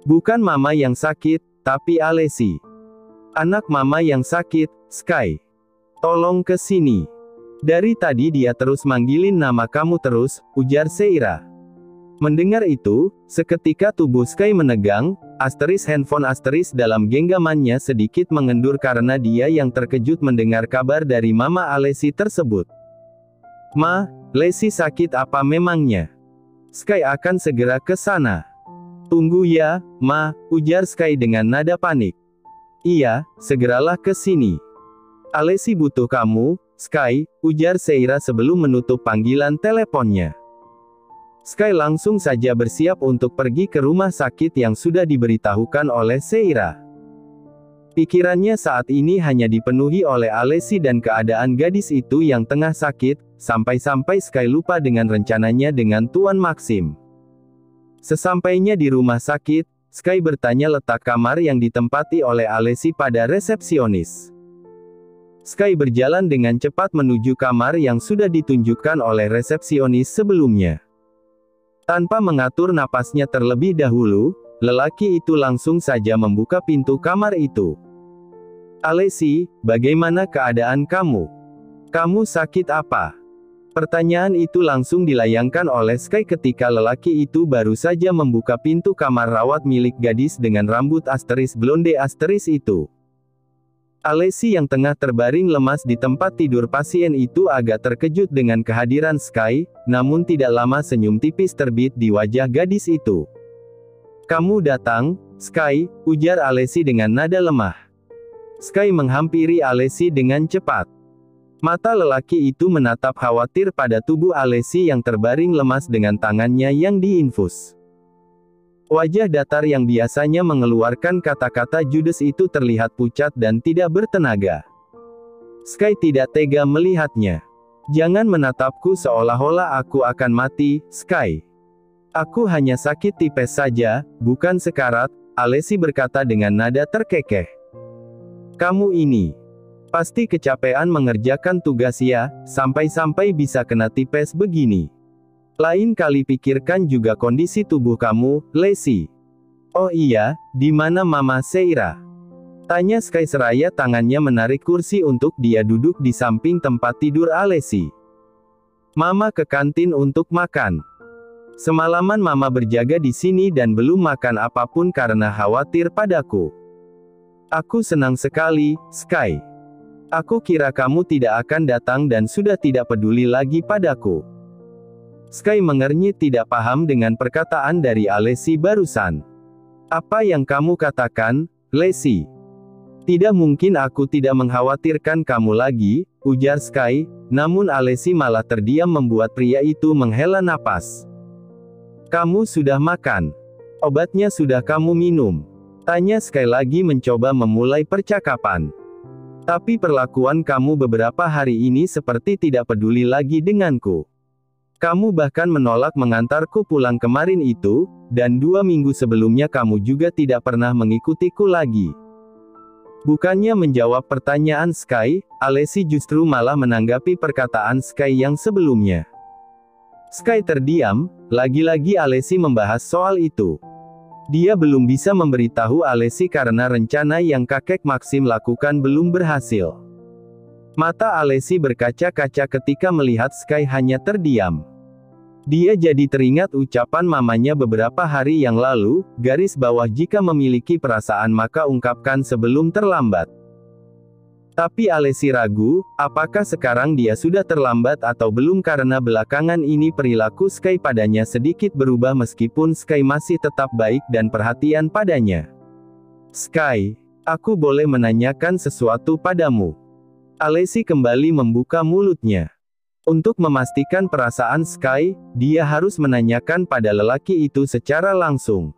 Bukan mama yang sakit, tapi Alessi. Anak mama yang sakit, Sky. Tolong ke sini. Dari tadi dia terus manggilin nama kamu terus, ujar Seira. Mendengar itu, seketika tubuh Sky menegang, handphone dalam genggamannya sedikit mengendur karena dia yang terkejut mendengar kabar dari mama Alessi tersebut. Ma, Lessi sakit apa memangnya? Sky akan segera ke sana. Tunggu ya, Ma, ujar Sky dengan nada panik. Iya, segeralah ke sini. Alessi butuh kamu, Sky, ujar Seira sebelum menutup panggilan teleponnya. Sky langsung saja bersiap untuk pergi ke rumah sakit yang sudah diberitahukan oleh Seira. Pikirannya saat ini hanya dipenuhi oleh Alessi dan keadaan gadis itu yang tengah sakit, sampai-sampai Sky lupa dengan rencananya dengan Tuan Maxim. Sesampainya di rumah sakit, Sky bertanya letak kamar yang ditempati oleh Alessi pada resepsionis. Sky berjalan dengan cepat menuju kamar yang sudah ditunjukkan oleh resepsionis sebelumnya. Tanpa mengatur napasnya terlebih dahulu, lelaki itu langsung saja membuka pintu kamar itu. Alessi, bagaimana keadaan kamu? Kamu sakit apa? Pertanyaan itu langsung dilayangkan oleh Sky ketika lelaki itu baru saja membuka pintu kamar rawat milik gadis dengan rambut blonde itu. Alessi yang tengah terbaring lemas di tempat tidur pasien itu agak terkejut dengan kehadiran Sky, namun tidak lama senyum tipis terbit di wajah gadis itu. Kamu datang, Sky, ujar Alessi dengan nada lemah. Sky menghampiri Alessi dengan cepat. Mata lelaki itu menatap khawatir pada tubuh Alessi yang terbaring lemas dengan tangannya yang diinfus. Wajah datar yang biasanya mengeluarkan kata-kata judes itu terlihat pucat dan tidak bertenaga. Sky tidak tega melihatnya. Jangan menatapku seolah-olah aku akan mati, Sky. Aku hanya sakit tipes saja, bukan sekarat, Alessi berkata dengan nada terkekeh. Kamu ini pasti kecapean mengerjakan tugas ya, sampai-sampai bisa kena tipes begini. Lain kali pikirkan juga kondisi tubuh kamu, Lessi. Oh iya, di mana Mama Seira? Tanya Sky seraya tangannya menarik kursi untuk dia duduk di samping tempat tidur Alessi. Mama ke kantin untuk makan. Semalaman Mama berjaga di sini dan belum makan apapun karena khawatir padaku. Aku senang sekali, Sky. Aku kira kamu tidak akan datang dan sudah tidak peduli lagi padaku. Sky mengernyit tidak paham dengan perkataan dari Alessi barusan. Apa yang kamu katakan, Lessi? Tidak mungkin aku tidak mengkhawatirkan kamu lagi, ujar Sky, namun Alessi malah terdiam membuat pria itu menghela napas. Kamu sudah makan? Obatnya sudah kamu minum? Tanya Sky lagi mencoba memulai percakapan. Tapi perlakuan kamu beberapa hari ini seperti tidak peduli lagi denganku. Kamu bahkan menolak mengantarku pulang kemarin itu, dan 2 minggu sebelumnya kamu juga tidak pernah mengikutiku lagi. Bukannya menjawab pertanyaan Sky, Alessi justru malah menanggapi perkataan Sky yang sebelumnya. Sky terdiam, lagi-lagi Alessi membahas soal itu. Dia belum bisa memberitahu Alessi karena rencana yang kakek Maxim lakukan belum berhasil. Mata Alessi berkaca-kaca ketika melihat Sky hanya terdiam. Dia jadi teringat ucapan mamanya beberapa hari yang lalu, garis bawah jika memiliki perasaan maka ungkapkan sebelum terlambat. Tapi Alessi ragu, apakah sekarang dia sudah terlambat atau belum karena belakangan ini perilaku Sky padanya sedikit berubah meskipun Sky masih tetap baik dan perhatian padanya. Sky, aku boleh menanyakan sesuatu padamu. Alessi kembali membuka mulutnya. Untuk memastikan perasaan Sky, dia harus menanyakan pada lelaki itu secara langsung.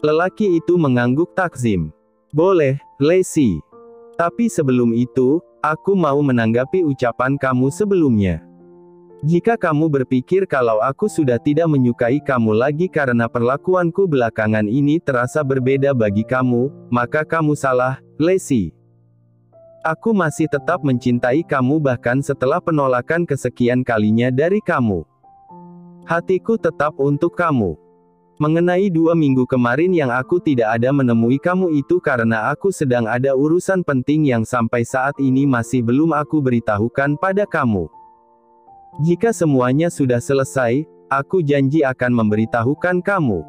Lelaki itu mengangguk takzim. Boleh, Lessi. Tapi sebelum itu, aku mau menanggapi ucapan kamu sebelumnya. Jika kamu berpikir kalau aku sudah tidak menyukai kamu lagi karena perlakuanku belakangan ini terasa berbeda bagi kamu, maka kamu salah, Lessi. Aku masih tetap mencintai kamu bahkan setelah penolakan kesekian kalinya dari kamu. Hatiku tetap untuk kamu. Mengenai 2 minggu kemarin yang aku tidak ada menemui kamu itu karena aku sedang ada urusan penting yang sampai saat ini masih belum aku beritahukan pada kamu. Jika semuanya sudah selesai, aku janji akan memberitahukan kamu.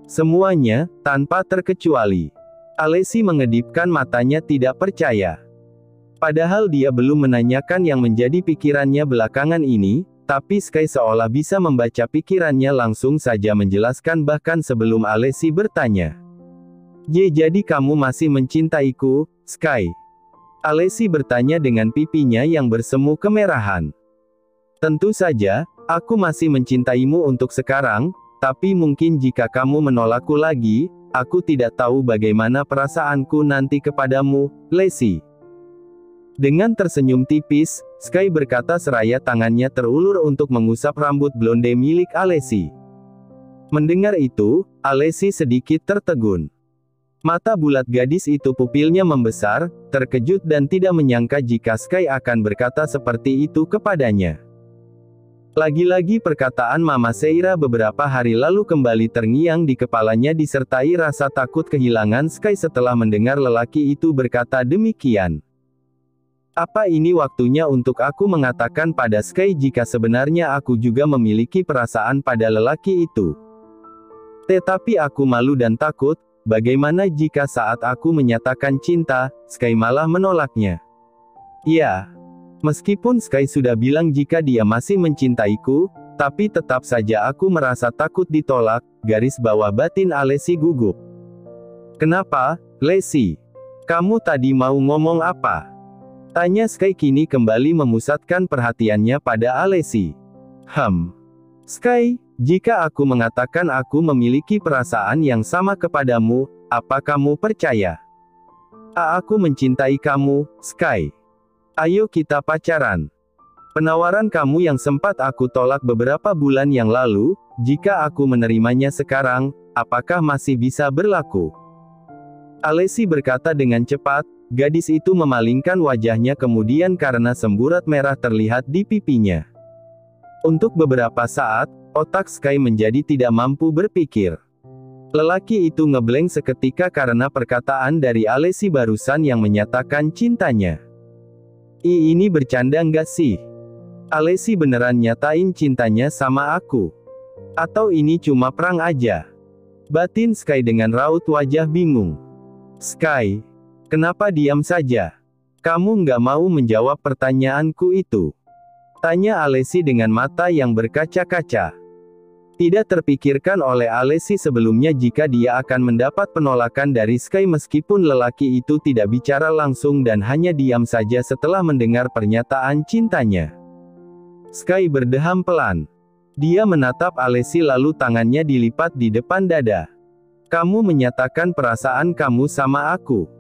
Semuanya, tanpa terkecuali. Alessi mengedipkan matanya tidak percaya. Padahal dia belum menanyakan yang menjadi pikirannya belakangan ini, tapi Sky seolah bisa membaca pikirannya langsung saja menjelaskan bahkan sebelum Alessi bertanya. Jadi kamu masih mencintaiku, Sky? Alessi bertanya dengan pipinya yang bersemu kemerahan. Tentu saja, aku masih mencintaimu untuk sekarang, tapi mungkin jika kamu menolakku lagi, aku tidak tahu bagaimana perasaanku nanti kepadamu, Lessie. Dengan tersenyum tipis, Sky berkata seraya tangannya terulur untuk mengusap rambut blonde milik Alessi. Mendengar itu, Alessi sedikit tertegun. Mata bulat gadis itu pupilnya membesar, terkejut dan tidak menyangka jika Sky akan berkata seperti itu kepadanya. Lagi-lagi perkataan Mama Seira beberapa hari lalu kembali terngiang di kepalanya disertai rasa takut kehilangan Sky setelah mendengar lelaki itu berkata demikian. Apa ini waktunya untuk aku mengatakan pada Sky jika sebenarnya aku juga memiliki perasaan pada lelaki itu? Tetapi aku malu dan takut, bagaimana jika saat aku menyatakan cinta, Sky malah menolaknya? Ya, meskipun Sky sudah bilang jika dia masih mencintaiku, tapi tetap saja aku merasa takut ditolak, garis bawah batin Alessi gugup. Kenapa, Lessie? Kamu tadi mau ngomong apa? Tanya Sky kini kembali memusatkan perhatiannya pada Alessi. Sky, jika aku mengatakan aku memiliki perasaan yang sama kepadamu, apa kamu percaya? Aku mencintai kamu, Sky. Ayo kita pacaran. Penawaran kamu yang sempat aku tolak beberapa bulan yang lalu, jika aku menerimanya sekarang, apakah masih bisa berlaku? Alessi berkata dengan cepat. Gadis itu memalingkan wajahnya kemudian karena semburat merah terlihat di pipinya. Untuk beberapa saat, otak Sky menjadi tidak mampu berpikir. Lelaki itu ngeblank seketika karena perkataan dari Alessi barusan yang menyatakan cintanya. Ini bercanda nggak sih? Alessi beneran nyatain cintanya sama aku? Atau ini cuma perang aja? Batin Sky dengan raut wajah bingung. Sky, kenapa diam saja? Kamu nggak mau menjawab pertanyaanku itu? Tanya Alessi dengan mata yang berkaca-kaca. Tidak terpikirkan oleh Alessi sebelumnya jika dia akan mendapat penolakan dari Sky meskipun lelaki itu tidak bicara langsung dan hanya diam saja setelah mendengar pernyataan cintanya. Sky berdeham pelan. Dia menatap Alessi lalu tangannya dilipat di depan dada. Kamu menyatakan perasaan kamu sama aku.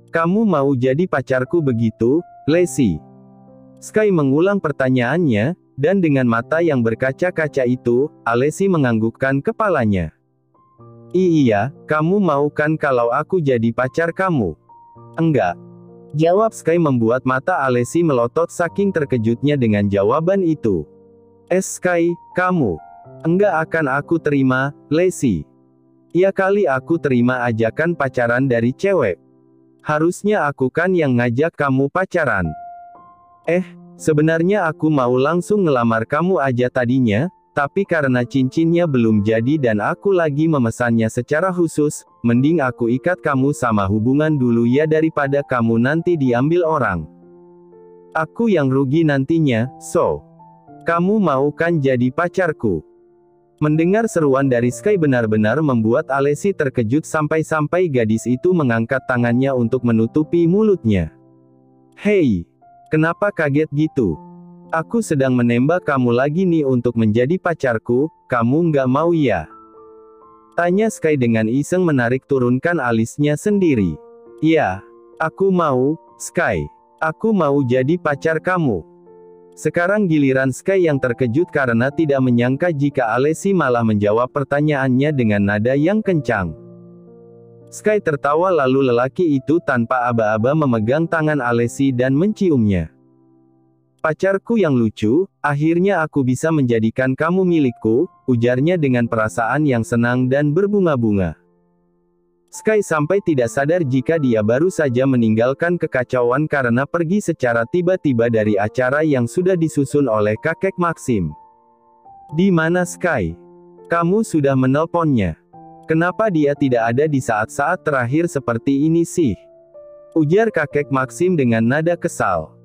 Kamu mau jadi pacarku begitu, Lessie? Sky mengulang pertanyaannya, dan dengan mata yang berkaca-kaca itu, Alessi menganggukkan kepalanya. Iya, kamu mau kan kalau aku jadi pacar kamu? Enggak. Jawab Sky membuat mata Alessi melotot saking terkejutnya dengan jawaban itu. Sky, kamu enggak akan aku terima, Lessie. Ya kali aku terima ajakan pacaran dari cewek. Harusnya aku kan yang ngajak kamu pacaran. Sebenarnya aku mau langsung ngelamar kamu aja tadinya, tapi karena cincinnya belum jadi dan aku lagi memesannya secara khusus, mending aku ikat kamu sama hubungan dulu ya daripada kamu nanti diambil orang. Aku yang rugi nantinya, so. Kamu mau kan jadi pacarku? Mendengar seruan dari Sky benar-benar membuat Alessi terkejut sampai-sampai gadis itu mengangkat tangannya untuk menutupi mulutnya. Hei, kenapa kaget gitu? Aku sedang menembak kamu lagi nih untuk menjadi pacarku, kamu nggak mau ya? Tanya Sky dengan iseng menarik turunkan alisnya sendiri. Ya, aku mau, Sky. Aku mau jadi pacar kamu. Sekarang giliran Sky yang terkejut karena tidak menyangka jika Alessi malah menjawab pertanyaannya dengan nada yang kencang. Sky tertawa lalu lelaki itu tanpa aba-aba memegang tangan Alessi dan menciumnya. Pacarku yang lucu, akhirnya aku bisa menjadikan kamu milikku, ujarnya dengan perasaan yang senang dan berbunga-bunga. Sky sampai tidak sadar jika dia baru saja meninggalkan kekacauan karena pergi secara tiba-tiba dari acara yang sudah disusun oleh kakek Maxim. Di mana Sky? Kamu sudah menelponnya. Kenapa dia tidak ada di saat-saat terakhir seperti ini sih? Ujar kakek Maxim dengan nada kesal.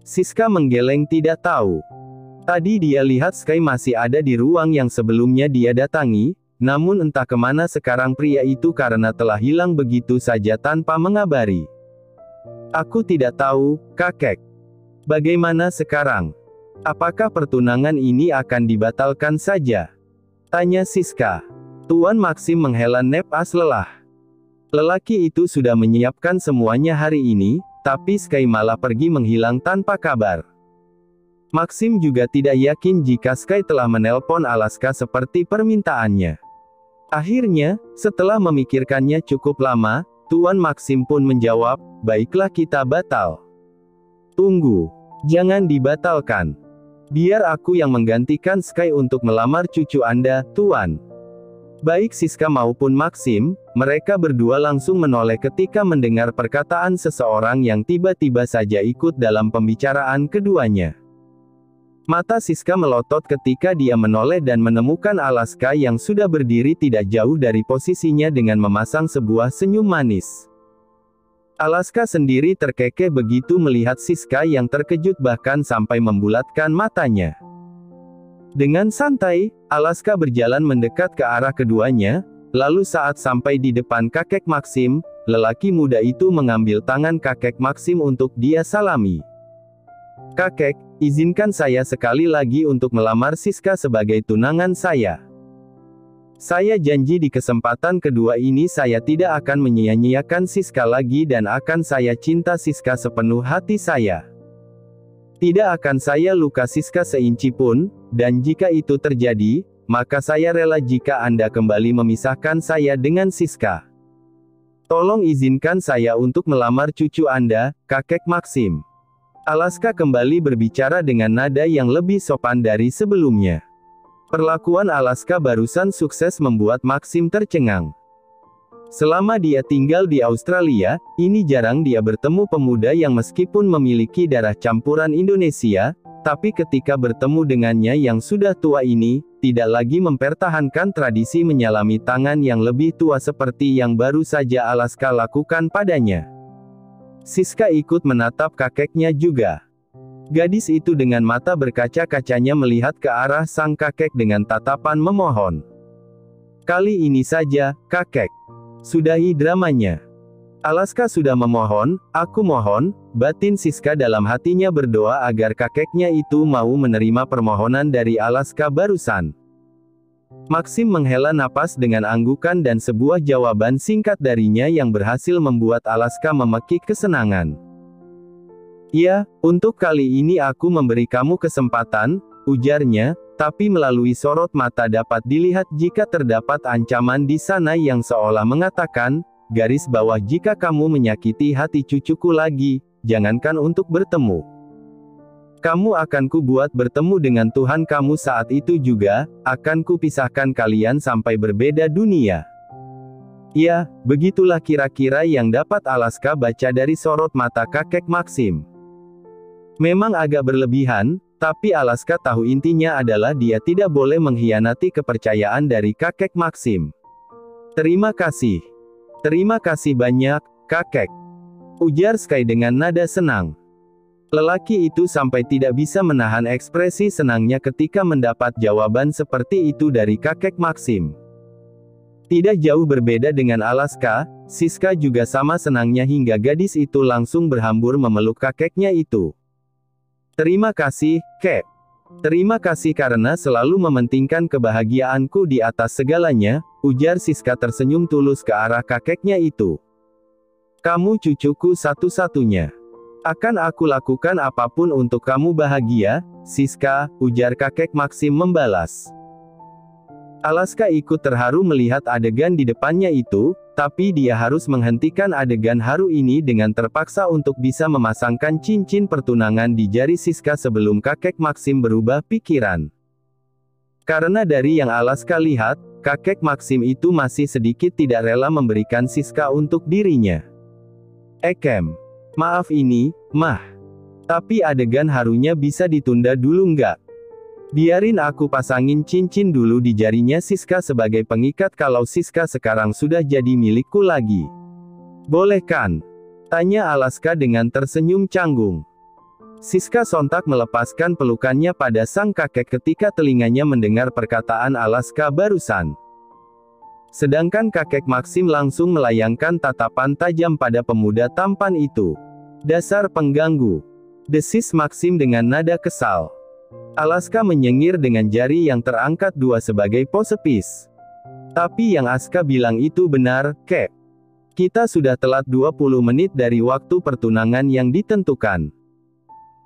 Siska menggeleng tidak tahu. Tadi dia lihat Sky masih ada di ruang yang sebelumnya dia datangi, namun entah kemana sekarang pria itu karena telah hilang begitu saja tanpa mengabari. Aku tidak tahu, kakek. Bagaimana sekarang? Apakah pertunangan ini akan dibatalkan saja? Tanya Siska. Tuan Maxim menghela napas lelah. Lelaki itu sudah menyiapkan semuanya hari ini, tapi Sky malah pergi menghilang tanpa kabar. Maxim juga tidak yakin jika Sky telah menelpon Alaska seperti permintaannya. Akhirnya, setelah memikirkannya cukup lama, Tuan Maxim pun menjawab, baiklah kita batal. Tunggu. Jangan dibatalkan. Biar aku yang menggantikan Sky untuk melamar cucu Anda, Tuan. Baik Siska maupun Maxim, mereka berdua langsung menoleh ketika mendengar perkataan seseorang yang tiba-tiba saja ikut dalam pembicaraan keduanya. Mata Siska melotot ketika dia menoleh dan menemukan Alaska yang sudah berdiri tidak jauh dari posisinya dengan memasang sebuah senyum manis. Alaska sendiri terkekeh begitu melihat Siska yang terkejut bahkan sampai membulatkan matanya. Dengan santai, Alaska berjalan mendekat ke arah keduanya, lalu saat sampai di depan kakek Maxim, lelaki muda itu mengambil tangan kakek Maxim untuk dia salami. Kakek, izinkan saya sekali lagi untuk melamar Siska sebagai tunangan saya. Saya janji di kesempatan kedua ini saya tidak akan menyia-nyiakan Siska lagi dan akan saya cinta Siska sepenuh hati saya. Tidak akan saya luka Siska seinci pun, dan jika itu terjadi, maka saya rela jika Anda kembali memisahkan saya dengan Siska. Tolong izinkan saya untuk melamar cucu Anda, kakek Maxim. Alaska kembali berbicara dengan nada yang lebih sopan dari sebelumnya. Perlakuan Alaska barusan sukses membuat Maxim tercengang. Selama dia tinggal di Australia, ini jarang dia bertemu pemuda yang meskipun memiliki darah campuran Indonesia, tapi ketika bertemu dengannya yang sudah tua ini, tidak lagi mempertahankan tradisi menyalami tangan yang lebih tua seperti yang baru saja Alaska lakukan padanya. Siska ikut menatap kakeknya juga. Gadis itu dengan mata berkaca-kacanya melihat ke arah sang kakek dengan tatapan memohon. Kali ini saja, kakek. Sudahi dramanya. Alaska sudah memohon, aku mohon, batin Siska dalam hatinya berdoa agar kakeknya itu mau menerima permohonan dari Alaska barusan. Maxim menghela napas dengan anggukan dan sebuah jawaban singkat darinya yang berhasil membuat Alaska memekik kesenangan. Ya, untuk kali ini aku memberi kamu kesempatan, ujarnya, tapi melalui sorot mata dapat dilihat jika terdapat ancaman di sana yang seolah mengatakan, garis bawah jika kamu menyakiti hati cucuku lagi, jangankan untuk bertemu. Kamu akan ku buat bertemu dengan Tuhan kamu saat itu juga, akan ku pisahkan kalian sampai berbeda dunia. Ya, begitulah kira-kira yang dapat Alaska baca dari sorot mata kakek Maxim. Memang agak berlebihan, tapi Alaska tahu intinya adalah dia tidak boleh mengkhianati kepercayaan dari kakek Maxim. Terima kasih. Terima kasih banyak, kakek. Ujar Sky dengan nada senang. Lelaki itu sampai tidak bisa menahan ekspresi senangnya ketika mendapat jawaban seperti itu dari kakek Maxim. Tidak jauh berbeda dengan Alaska, Siska juga sama senangnya hingga gadis itu langsung berhambur memeluk kakeknya itu. Terima kasih, kek. Terima kasih karena selalu mementingkan kebahagiaanku di atas segalanya, ujar Siska tersenyum tulus ke arah kakeknya itu. Kamu cucuku satu-satunya. Akan aku lakukan apapun untuk kamu bahagia, Siska, ujar kakek Maxim membalas. Alaska ikut terharu melihat adegan di depannya itu, tapi dia harus menghentikan adegan haru ini dengan terpaksa untuk bisa memasangkan cincin pertunangan di jari Siska sebelum kakek Maxim berubah pikiran. Karena dari yang Alaska lihat, kakek Maxim itu masih sedikit tidak rela memberikan Siska untuk dirinya. Maaf ini, Mah. Tapi adegan harunya bisa ditunda dulu nggak? Biarin aku pasangin cincin dulu di jarinya Siska sebagai pengikat kalau Siska sekarang sudah jadi milikku lagi. Boleh kan? Tanya Alaska dengan tersenyum canggung. Siska sontak melepaskan pelukannya pada sang kakek ketika telinganya mendengar perkataan Alaska barusan. Sedangkan kakek Maxim langsung melayangkan tatapan tajam pada pemuda tampan itu. Dasar pengganggu, desis Maxim dengan nada kesal. Alaska menyengir dengan jari yang terangkat dua sebagai pose peace. Tapi yang Aska bilang itu benar, Kek. Kita sudah telat 20 menit dari waktu pertunangan yang ditentukan.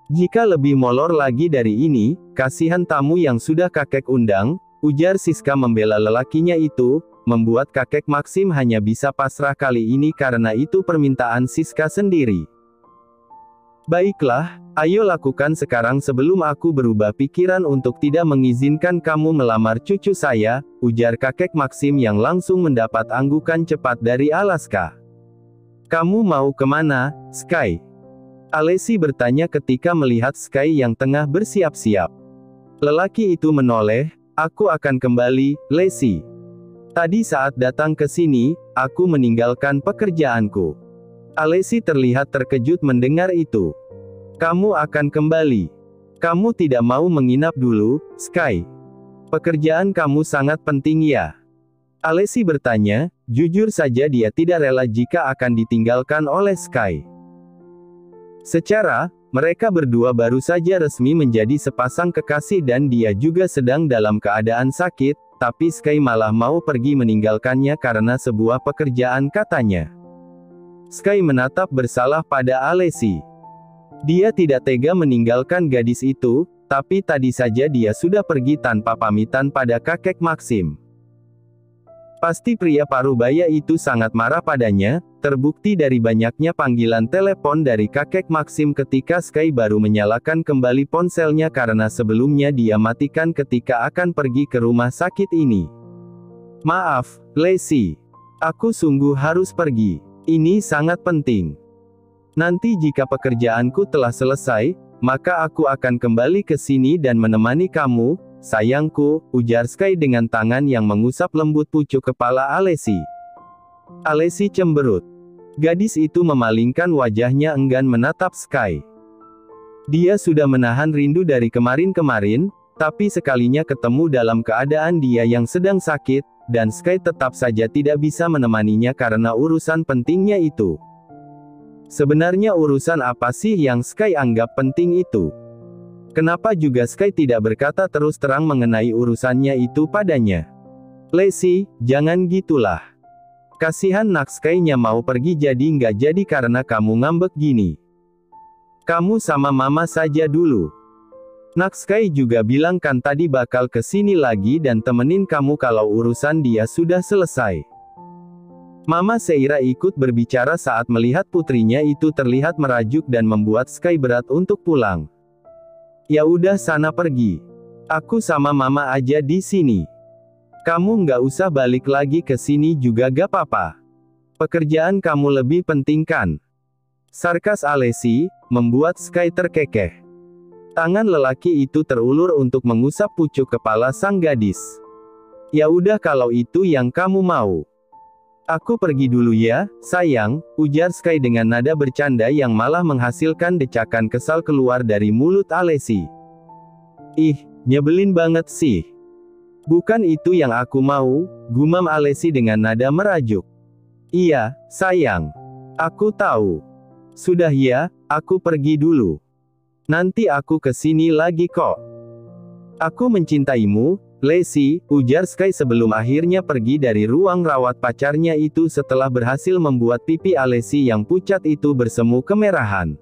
Jika lebih molor lagi dari ini, kasihan tamu yang sudah kakek undang, ujar Siska membela lelakinya itu, membuat kakek Maxim hanya bisa pasrah kali ini karena itu permintaan Siska sendiri. Baiklah, ayo lakukan sekarang sebelum aku berubah pikiran untuk tidak mengizinkan kamu melamar cucu saya, ujar kakek Maxim yang langsung mendapat anggukan cepat dari Alaska. Kamu mau kemana, Sky? Alesi bertanya ketika melihat Sky yang tengah bersiap-siap. Lelaki itu menoleh, aku akan kembali, Lesi. Tadi saat datang ke sini, aku meninggalkan pekerjaanku. Alesi terlihat terkejut mendengar itu. Kamu akan kembali. Kamu tidak mau menginap dulu, Sky? Pekerjaan kamu sangat penting ya? Alesi bertanya, jujur saja dia tidak rela jika akan ditinggalkan oleh Sky. Secara, mereka berdua baru saja resmi menjadi sepasang kekasih dan dia juga sedang dalam keadaan sakit, tapi Sky malah mau pergi meninggalkannya karena sebuah pekerjaan katanya. Sky menatap bersalah pada Alesi. Dia tidak tega meninggalkan gadis itu, tapi tadi saja dia sudah pergi tanpa pamitan pada kakek Maxim. Pasti pria parubaya itu sangat marah padanya, terbukti dari banyaknya panggilan telepon dari kakek Maxim ketika Sky baru menyalakan kembali ponselnya karena sebelumnya dia matikan ketika akan pergi ke rumah sakit ini. Maaf, Lesi. Aku sungguh harus pergi. Ini sangat penting. Nanti jika pekerjaanku telah selesai, maka aku akan kembali ke sini dan menemani kamu, sayangku, ujar Sky dengan tangan yang mengusap lembut pucuk kepala Alesi. Alesi cemberut. Gadis itu memalingkan wajahnya enggan menatap Sky. Dia sudah menahan rindu dari kemarin-kemarin, tapi sekalinya ketemu dalam keadaan dia yang sedang sakit, dan Sky tetap saja tidak bisa menemaninya karena urusan pentingnya itu. Sebenarnya urusan apa sih yang Sky anggap penting itu? Kenapa juga Sky tidak berkata terus terang mengenai urusannya itu padanya? Lesi, jangan gitulah. Kasihan nak Sky-nya mau pergi jadi nggak jadi karena kamu ngambek gini. Kamu sama mama saja dulu. Nak Sky juga bilang kan tadi bakal kesini lagi dan temenin kamu kalau urusan dia sudah selesai. Mama Seira ikut berbicara saat melihat putrinya itu terlihat merajuk dan membuat Sky berat untuk pulang. Ya udah sana pergi. Aku sama mama aja di sini. Kamu nggak usah balik lagi ke sini juga gak apa-apa. Pekerjaan kamu lebih penting kan? Sarkas Alesi, membuat Sky terkekeh. Tangan lelaki itu terulur untuk mengusap pucuk kepala sang gadis. Ya udah kalau itu yang kamu mau. Aku pergi dulu ya, sayang, ujar Sky dengan nada bercanda yang malah menghasilkan decakan kesal keluar dari mulut Alesi. Ih, nyebelin banget sih. Bukan itu yang aku mau, gumam Alesi dengan nada merajuk. Iya, sayang. Aku tahu. Sudah ya, aku pergi dulu. Nanti aku kesini lagi kok. Aku mencintaimu, Lesi, ujar Sky sebelum akhirnya pergi dari ruang rawat pacarnya itu setelah berhasil membuat pipi Alesi yang pucat itu bersemu kemerahan.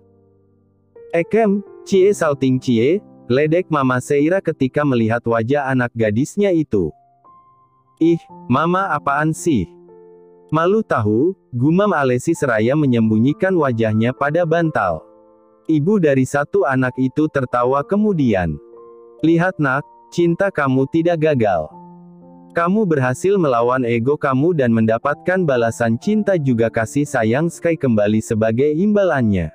Cie salting cie, ledek Mama Seira ketika melihat wajah anak gadisnya itu. Ih, mama apaan sih? Malu tahu, gumam Alesi seraya menyembunyikan wajahnya pada bantal. Ibu dari satu anak itu tertawa kemudian. Lihat nak, cinta kamu tidak gagal. Kamu berhasil melawan ego kamu dan mendapatkan balasan cinta juga kasih sayang Sky kembali sebagai imbalannya.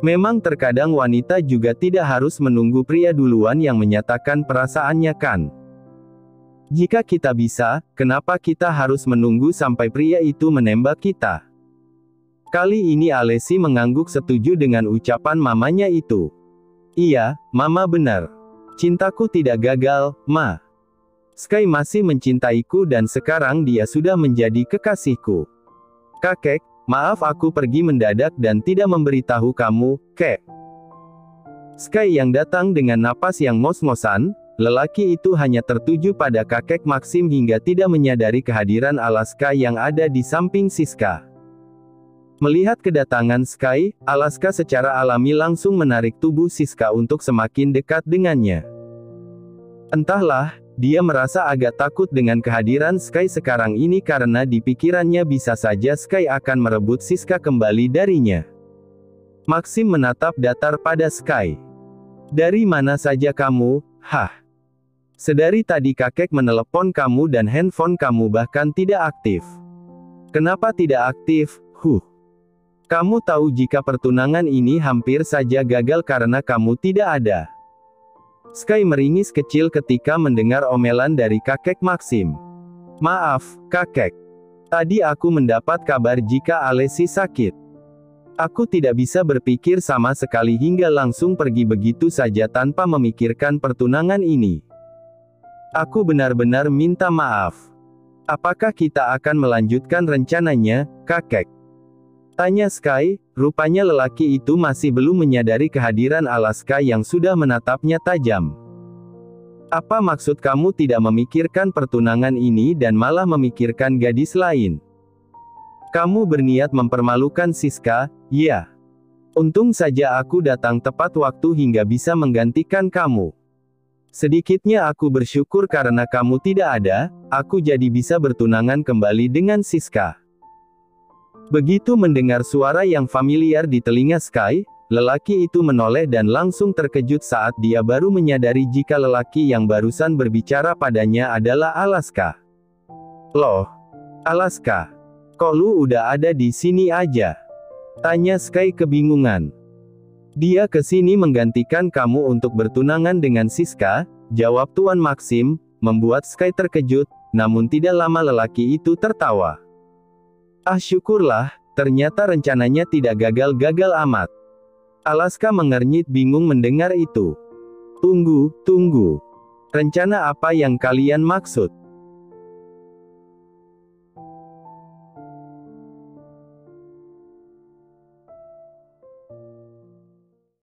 Memang terkadang wanita juga tidak harus menunggu pria duluan yang menyatakan perasaannya kan? Jika kita bisa, kenapa kita harus menunggu sampai pria itu menembak kita? Kali ini Alesi mengangguk setuju dengan ucapan mamanya itu. Iya, mama benar. Cintaku tidak gagal, ma. Sky masih mencintaiku dan sekarang dia sudah menjadi kekasihku. Kakek, maaf aku pergi mendadak dan tidak memberitahu kamu, kek. Sky yang datang dengan napas yang ngos-ngosan. Lelaki itu hanya tertuju pada kakek Maxim hingga tidak menyadari kehadiran Alaska yang ada di samping Siska. Melihat kedatangan Sky, Alaska secara alami langsung menarik tubuh Siska untuk semakin dekat dengannya. Entahlah, dia merasa agak takut dengan kehadiran Sky sekarang ini karena di pikirannya bisa saja Sky akan merebut Siska kembali darinya. Maxim menatap datar pada Sky. Dari mana saja kamu, hah? Sedari tadi kakek menelepon kamu dan handphone kamu bahkan tidak aktif. Kenapa tidak aktif, Kamu tahu jika pertunangan ini hampir saja gagal karena kamu tidak ada. Sky meringis kecil ketika mendengar omelan dari kakek Maxim. Maaf, kakek. Tadi aku mendapat kabar jika Alesi sakit. Aku tidak bisa berpikir sama sekali hingga langsung pergi begitu saja tanpa memikirkan pertunangan ini. Aku benar-benar minta maaf. Apakah kita akan melanjutkan rencananya, kakek? Tanya Sky, rupanya lelaki itu masih belum menyadari kehadiran Alaska yang sudah menatapnya tajam. Apa maksud kamu tidak memikirkan pertunangan ini dan malah memikirkan gadis lain? Kamu berniat mempermalukan Siska, ya? Untung saja aku datang tepat waktu hingga bisa menggantikan kamu. Sedikitnya aku bersyukur karena kamu tidak ada, aku jadi bisa bertunangan kembali dengan Siska. Begitu mendengar suara yang familiar di telinga Sky, lelaki itu menoleh dan langsung terkejut saat dia baru menyadari jika lelaki yang barusan berbicara padanya adalah Alaska. Loh, Alaska, kok lu udah ada di sini aja? Tanya Sky kebingungan. Dia kesini menggantikan kamu untuk bertunangan dengan Siska, jawab Tuan Maxim, membuat Sky terkejut, namun tidak lama lelaki itu tertawa. Ah syukurlah, ternyata rencananya tidak gagal-gagal amat. Alaska mengernyit bingung mendengar itu. Tunggu. Rencana apa yang kalian maksud?